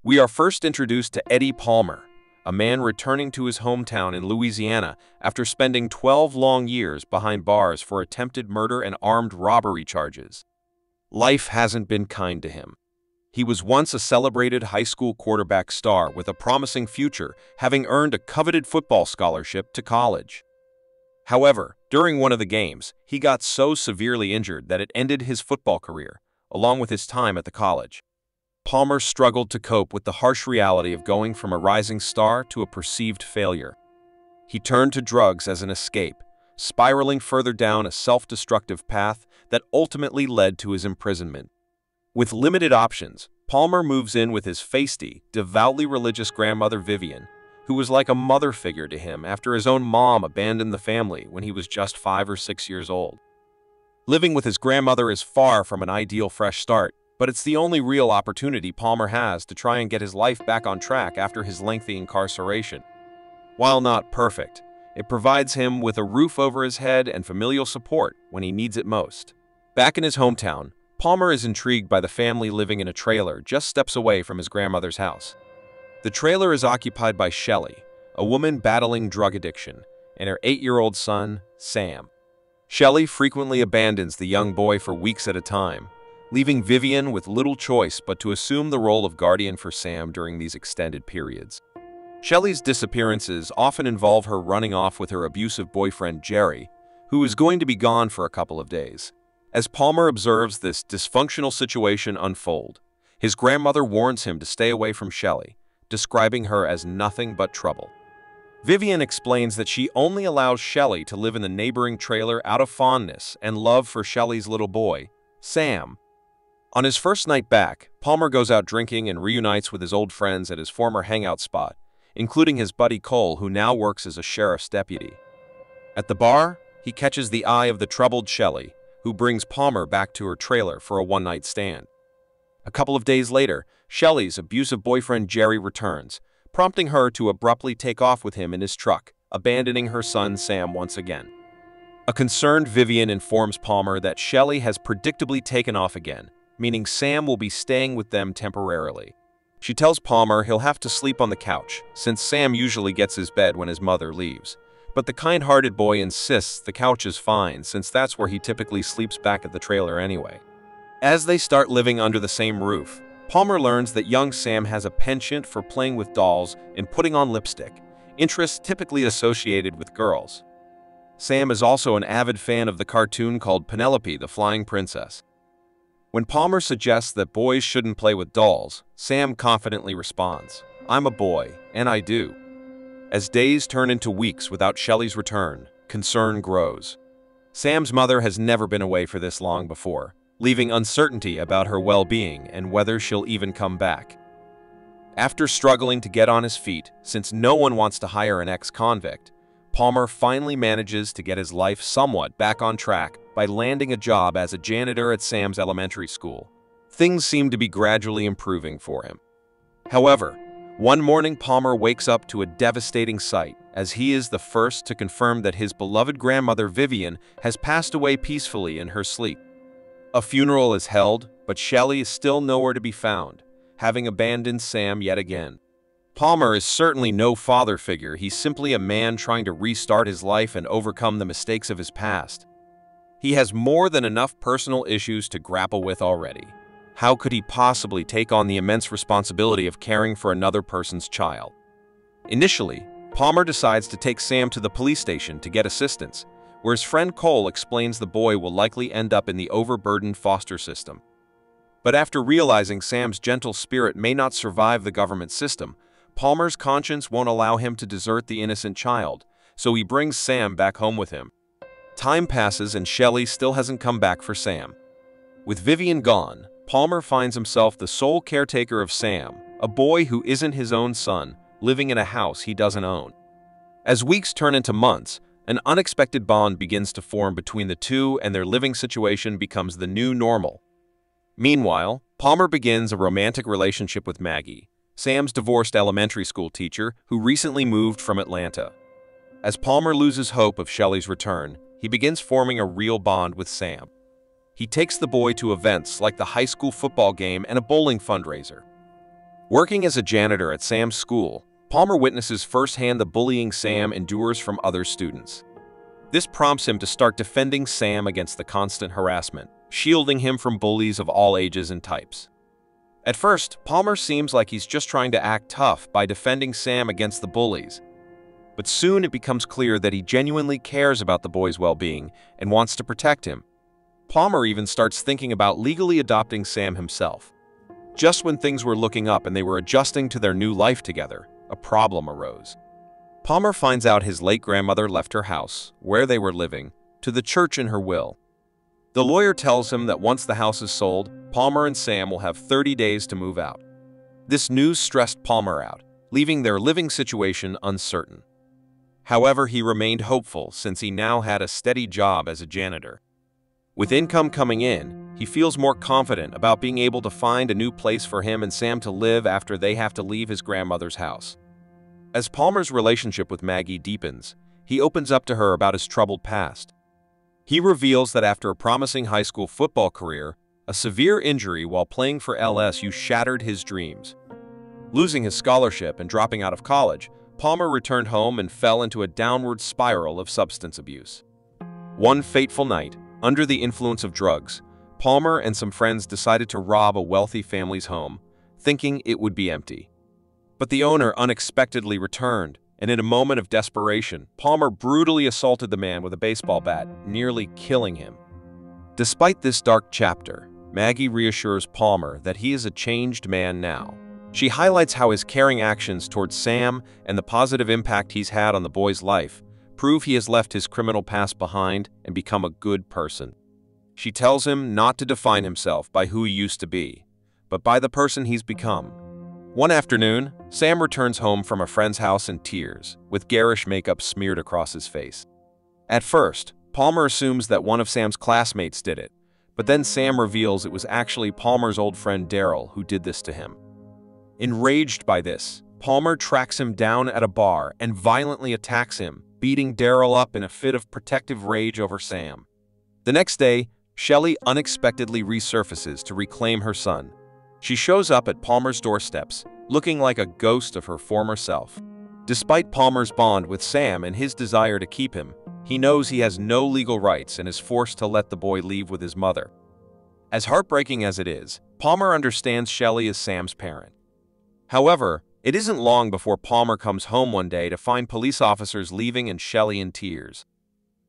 We are first introduced to Eddie Palmer, a man returning to his hometown in Louisiana after spending 12 long years behind bars for attempted murder and armed robbery charges. Life hasn't been kind to him. He was once a celebrated high school quarterback star with a promising future, having earned a coveted football scholarship to college. However, during one of the games, he got so severely injured that it ended his football career, along with his time at the college. Palmer struggled to cope with the harsh reality of going from a rising star to a perceived failure. He turned to drugs as an escape, spiraling further down a self-destructive path that ultimately led to his imprisonment. With limited options, Palmer moves in with his feisty, devoutly religious grandmother Vivian, who was like a mother figure to him after his own mom abandoned the family when he was just 5 or 6 years old. Living with his grandmother is far from an ideal fresh start, but it's the only real opportunity Palmer has to try and get his life back on track after his lengthy incarceration. While not perfect, it provides him with a roof over his head and familial support when he needs it most. Back in his hometown, Palmer is intrigued by the family living in a trailer just steps away from his grandmother's house. The trailer is occupied by Shelley, a woman battling drug addiction, and her 8-year-old son, Sam. Shelley frequently abandons the young boy for weeks at a time, leaving Vivian with little choice but to assume the role of guardian for Sam during these extended periods. Shelley's disappearances often involve her running off with her abusive boyfriend Jerry, who is going to be gone for a couple of days. As Palmer observes this dysfunctional situation unfold, his grandmother warns him to stay away from Shelley, describing her as nothing but trouble. Vivian explains that she only allows Shelley to live in the neighboring trailer out of fondness and love for Shelley's little boy, Sam. On his first night back, Palmer goes out drinking and reunites with his old friends at his former hangout spot, including his buddy Cole, who now works as a sheriff's deputy. At the bar, he catches the eye of the troubled Shelley, who brings Palmer back to her trailer for a one-night stand. A couple of days later, Shelley's abusive boyfriend Jerry returns, prompting her to abruptly take off with him in his truck, abandoning her son Sam once again. A concerned Vivian informs Palmer that Shelley has predictably taken off again, meaning Sam will be staying with them temporarily. She tells Palmer he'll have to sleep on the couch, since Sam usually gets his bed when his mother leaves. But the kind-hearted boy insists the couch is fine, since that's where he typically sleeps back at the trailer anyway. As they start living under the same roof, Palmer learns that young Sam has a penchant for playing with dolls and putting on lipstick, interests typically associated with girls. Sam is also an avid fan of the cartoon called Penelope the Flying Princess. When Palmer suggests that boys shouldn't play with dolls, Sam confidently responds, "I'm a boy, and I do." As days turn into weeks without Shelley's return, concern grows. Sam's mother has never been away for this long before, leaving uncertainty about her well-being and whether she'll even come back. After struggling to get on his feet, since no one wants to hire an ex-convict, Palmer finally manages to get his life somewhat back on track by landing a job as a janitor at Sam's elementary school. Things seem to be gradually improving for him. However, one morning Palmer wakes up to a devastating sight, as he is the first to confirm that his beloved grandmother Vivian has passed away peacefully in her sleep. A funeral is held, but Shelley is still nowhere to be found, having abandoned Sam yet again. Palmer is certainly no father figure, he's simply a man trying to restart his life and overcome the mistakes of his past. He has more than enough personal issues to grapple with already. How could he possibly take on the immense responsibility of caring for another person's child? Initially, Palmer decides to take Sam to the police station to get assistance, where his friend Cole explains the boy will likely end up in the overburdened foster system. But after realizing Sam's gentle spirit may not survive the government system, Palmer's conscience won't allow him to desert the innocent child, so he brings Sam back home with him. Time passes and Shelley still hasn't come back for Sam. With Vivian gone, Palmer finds himself the sole caretaker of Sam, a boy who isn't his own son, living in a house he doesn't own. As weeks turn into months, an unexpected bond begins to form between the two and their living situation becomes the new normal. Meanwhile, Palmer begins a romantic relationship with Maggie, Sam's divorced elementary school teacher who recently moved from Atlanta. As Palmer loses hope of Shelley's return, he begins forming a real bond with Sam. He takes the boy to events like the high school football game and a bowling fundraiser. Working as a janitor at Sam's school, Palmer witnesses firsthand the bullying Sam endures from other students. This prompts him to start defending Sam against the constant harassment, shielding him from bullies of all ages and types. At first, Palmer seems like he's just trying to act tough by defending Sam against the bullies. But soon it becomes clear that he genuinely cares about the boy's well-being and wants to protect him. Palmer even starts thinking about legally adopting Sam himself. Just when things were looking up and they were adjusting to their new life together, a problem arose. Palmer finds out his late grandmother left her house, where they were living, to the church in her will. The lawyer tells him that once the house is sold, Palmer and Sam will have 30 days to move out. This news stressed Palmer out, leaving their living situation uncertain. However, he remained hopeful since he now had a steady job as a janitor. With income coming in, he feels more confident about being able to find a new place for him and Sam to live after they have to leave his grandmother's house. As Palmer's relationship with Maggie deepens, he opens up to her about his troubled past. He reveals that after a promising high school football career, a severe injury while playing for LSU shattered his dreams. Losing his scholarship and dropping out of college, Palmer returned home and fell into a downward spiral of substance abuse. One fateful night, under the influence of drugs, Palmer and some friends decided to rob a wealthy family's home, thinking it would be empty. But the owner unexpectedly returned, and in a moment of desperation, Palmer brutally assaulted the man with a baseball bat, nearly killing him. Despite this dark chapter, Maggie reassures Palmer that he is a changed man now. She highlights how his caring actions towards Sam and the positive impact he's had on the boy's life prove he has left his criminal past behind and become a good person. She tells him not to define himself by who he used to be, but by the person he's become. One afternoon, Sam returns home from a friend's house in tears, with garish makeup smeared across his face. At first, Palmer assumes that one of Sam's classmates did it, but then Sam reveals it was actually Palmer's old friend Daryl who did this to him. Enraged by this, Palmer tracks him down at a bar and violently attacks him, beating Daryl up in a fit of protective rage over Sam. The next day, Shelley unexpectedly resurfaces to reclaim her son. She shows up at Palmer's doorsteps, looking like a ghost of her former self. Despite Palmer's bond with Sam and his desire to keep him, he knows he has no legal rights and is forced to let the boy leave with his mother. As heartbreaking as it is, Palmer understands Shelley as Sam's parent. However, it isn't long before Palmer comes home one day to find police officers leaving and Shelley in tears.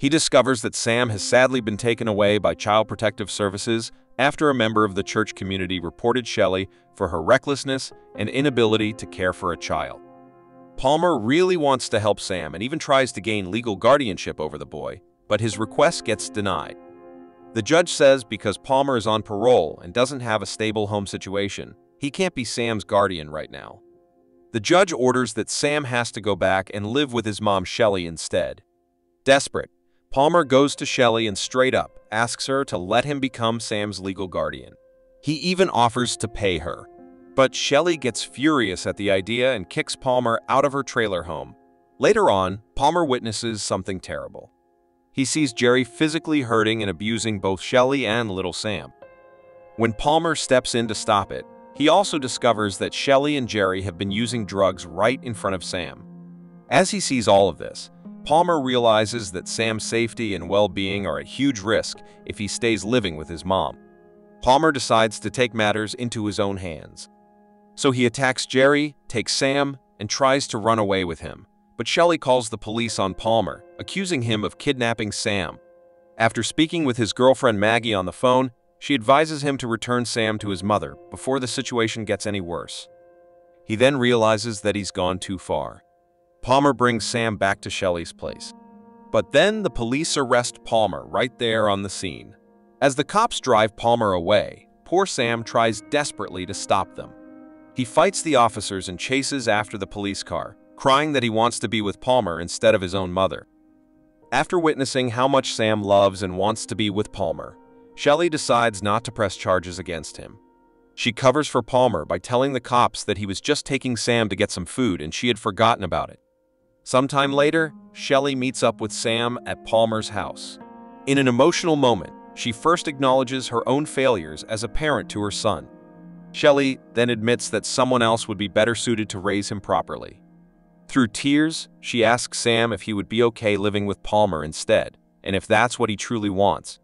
He discovers that Sam has sadly been taken away by Child Protective Services after a member of the church community reported Shelley for her recklessness and inability to care for a child. Palmer really wants to help Sam and even tries to gain legal guardianship over the boy, but his request gets denied. The judge says because Palmer is on parole and doesn't have a stable home situation, he can't be Sam's guardian right now. The judge orders that Sam has to go back and live with his mom Shelley instead. Desperate, Palmer goes to Shelley and straight up asks her to let him become Sam's legal guardian. He even offers to pay her. But Shelley gets furious at the idea and kicks Palmer out of her trailer home. Later on, Palmer witnesses something terrible. He sees Jerry physically hurting and abusing both Shelley and little Sam. When Palmer steps in to stop it, he also discovers that Shelley and Jerry have been using drugs right in front of Sam. As he sees all of this, Palmer realizes that Sam's safety and well-being are at huge risk if he stays living with his mom. Palmer decides to take matters into his own hands. So he attacks Jerry, takes Sam, and tries to run away with him. But Shelley calls the police on Palmer, accusing him of kidnapping Sam. After speaking with his girlfriend Maggie on the phone, she advises him to return Sam to his mother before the situation gets any worse. He then realizes that he's gone too far. Palmer brings Sam back to Shelley's place. But then the police arrest Palmer right there on the scene. As the cops drive Palmer away, poor Sam tries desperately to stop them. He fights the officers and chases after the police car, crying that he wants to be with Palmer instead of his own mother. After witnessing how much Sam loves and wants to be with Palmer, Shelley decides not to press charges against him. She covers for Palmer by telling the cops that he was just taking Sam to get some food and she had forgotten about it. Sometime later, Shelley meets up with Sam at Palmer's house. In an emotional moment, she first acknowledges her own failures as a parent to her son. Shelley then admits that someone else would be better suited to raise him properly. Through tears, she asks Sam if he would be okay living with Palmer instead, and if that's what he truly wants.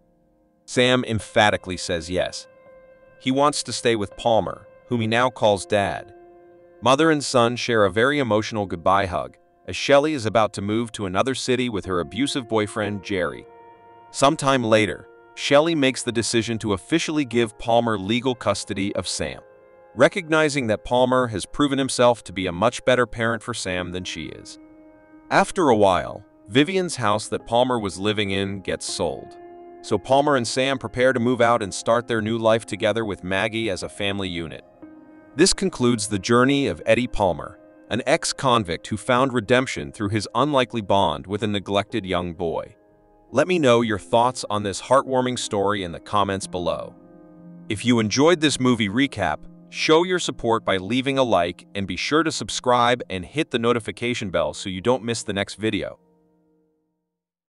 Sam emphatically says yes. He wants to stay with Palmer, whom he now calls Dad. Mother and son share a very emotional goodbye hug, as Shelley is about to move to another city with her abusive boyfriend, Jerry. Sometime later, Shelley makes the decision to officially give Palmer legal custody of Sam, recognizing that Palmer has proven himself to be a much better parent for Sam than she is. After a while, Vivian's house that Palmer was living in gets sold. So Palmer and Sam prepare to move out and start their new life together with Maggie as a family unit. This concludes the journey of Eddie Palmer, an ex-convict who found redemption through his unlikely bond with a neglected young boy. Let me know your thoughts on this heartwarming story in the comments below. If you enjoyed this movie recap, show your support by leaving a like and be sure to subscribe and hit the notification bell so you don't miss the next video.